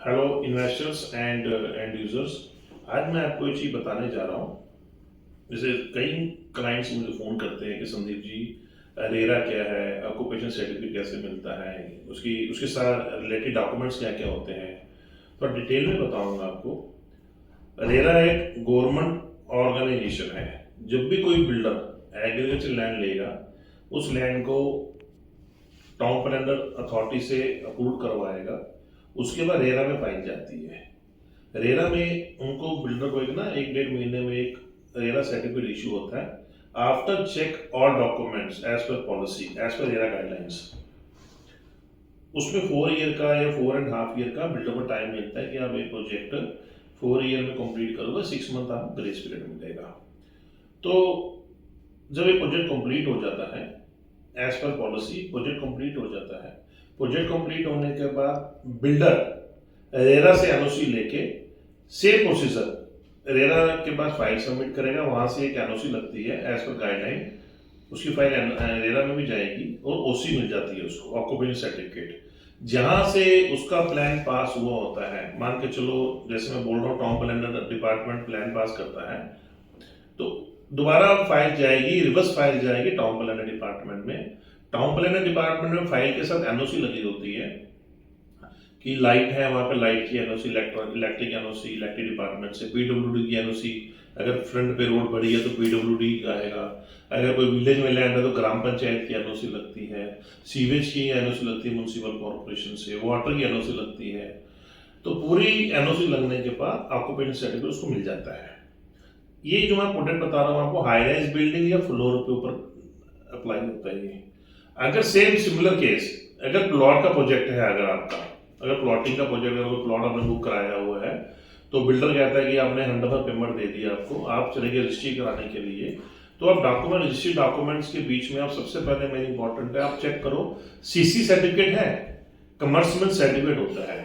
Hello investors and and users. आज मैं आपको एक चीज़ बताने जा रहा हूँ। जैसे कई क्लाइंट्स मुझे फ़ोन करते हैं कि संदीप जी, रेरा क्या है, ऑक्यूपेशन सर्टिफिकेट कैसे मिलता है, उसकी उसके साथ रिलेटेड डॉक्यूमेंट्स क्या क्या होते हैं। तो डिटेल में बताऊंगा आपको। रेरा एक गवर्नमेंट ऑर्गेनाइजेशन है। जब भी कोई बिल्डर एग्रीकल्चर लैंड लेगा, उस लैंड को टाउन प्लानर अथॉरिटी से अप्रूव करवाएगा। उसके बाद रेरा में फाइल जाती है। रेरा में उनको बिल्डर को एक ना 1-1.5 महीने में एक रेरा सर्टिफिकेट इशू होता है। After check all documents as per policy, as per RERA guidelines. उसमें 4 ईयर का या 4.5 ईयर का बिल्डर को टाइम मिलता है कि आप ये प्रोजेक्ट 4 ईयर में कंप्लीट करोगे, 6 मंथ आपको ग्रेस पीरियड मिलेगा। तो जब ये प्रोजेक्ट कंप्लीट हो जाता है, as per policy project complete हो जाता है। प्रोजेक्ट कंप्लीट होने के बाद बिल्डर रेरा से एनओसी लेके सेम प्रोसीजर रेरा के पास फाइल सबमिट करेगा। वहां से एक एनओसी लगती है एज पर गाइडलाइन, उसकी फाइल रेरा में भी जाएगी और ओसी मिल जाती है उसको, ऑक्यूपेशन सर्टिफिकेट। जहां से उसका प्लान पास हुआ होता है, मान के चलो जैसे मैं बोल रहा हूँ town planner department plan pass करता है, तो दोबारा फाइल जाएगी, रिवर्स फाइल जाएगी टाउन प्लानर डिपार्टमेंट में। टाउन प्लानर डिपार्टमेंट में फाइल के साथ एनओसी लगी होती है कि लाइट है, वहां पे लाइट की NOC, electric NOC electric department से, पीडब्ल्यूडी की एनओसी, अगर फ्रंट पे रोड बड़ी है तो पीडब्ल्यूडी का आएगा, अगर कोई विलेज में लैंड है तो ग्राम पंचायत की एनओसी लगती है, सीवेज की एनओसी लगती है म्यूनसिपल कॉर्पोरेशन से, वाटर की एनओसी लगती है। तो पूरी एनओसी लगने के बाद ऑक्यूपेशन सर्टिफिकेट उसको मिल जाता है। ये जो मैं प्रोडक्ट बता रहा हूँ आपको, हाई राइज बिल्डिंग या फ्लोर के ऊपर अप्लाई होता है ये। अगर सेम सिमिलर केस, अगर प्लॉट का प्रोजेक्ट है, अगर आपका अगर प्लॉटिंग का प्रोजेक्ट, अगर कोई प्लॉट आपने बुक कराया हुआ है, तो बिल्डर कहता है कि आपने 100% पेमेंट दे दिया आपको, आप चले गए रजिस्ट्री कराने के लिए। तो आप डॉक्यूमेंट, रजिस्ट्री डॉक्यूमेंट्स के बीच में आप सबसे पहले मेन इंपॉर्टेंट है, आप चेक करो सीसी सर्टिफिकेट है, कमर्शियल सर्टिफिकेट होता है।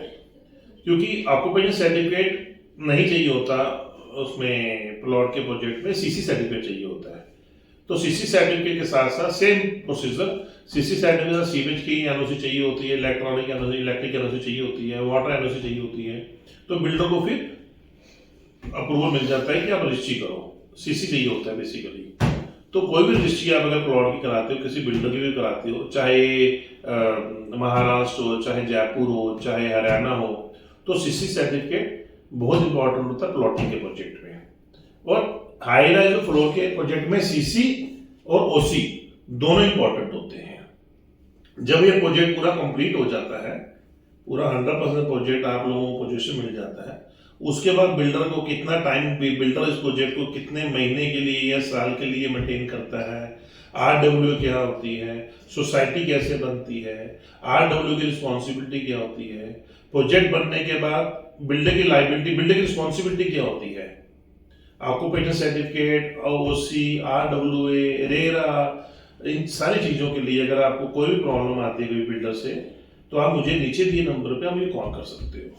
क्योंकि ऑक्यूपेशन सर्टिफिकेट नहीं चाहिए होता उसमें, प्लॉट के प्रोजेक्ट में सीसी सर्टिफिकेट चाहिए होता है। तो सीसी सर्टिफिकेट के साथ साथ same procedure, CC certificate sewage की एनओसी चाहिए होती है, इलेक्ट्रॉनिक एनओसी, इलेक्ट्रिक एनओसी चाहिए होती है, वाटर एनओसी चाहिए होती है। तो बिल्डर को फिर अप्रूवल मिल जाता है कि आप रजिस्ट्री करो। सीसी चाहिए होता है बेसिकली। तो कोई भी रजिस्ट्री आप अगर प्लॉट की कराते हो, किसी बिल्डर की भी कराते हो, चाहे महाराष्ट्र हो, चाहे जयपुर हो, चाहे हरियाणा हो, तो सीसी सर्टिफिकेट बहुत इंपॉर्टेंट होता है प्लॉटिंग के प्रोजेक्ट में। और हाई राइज फ्लोर के प्रोजेक्ट में सीसी और ओसी दोनों इंपॉर्टेंट होते हैं। जब ये प्रोजेक्ट पूरा कंप्लीट हो जाता है, पूरा 100% प्रोजेक्ट आप लोगों को पोजीशन मिल जाता है, उसके बाद बिल्डर को कितना टाइम, बिल्डर इस प्रोजेक्ट को कितने महीने के लिए या साल के लिए मेंटेन करता है, आरडब्ल्यू क्या होती है, सोसाइटी कैसे बनती है, आरडब्ल्यू की रिस्पॉन्सिबिलिटी क्या होती है, प्रोजेक्ट बनने के बाद बिल्डर की लाइबिलिटी, बिल्डर की रिस्पॉन्सिबिलिटी क्या होती है, ऑक्यूपेशन सर्टिफिकेट, ओसी, आरडब्ल्यूए, रेरा, इन सारी चीजों के लिए अगर आपको कोई भी प्रॉब्लम आती है कोई बिल्डर से, तो आप मुझे नीचे दिए नंबर पे आप मुझे कॉल कर सकते हो।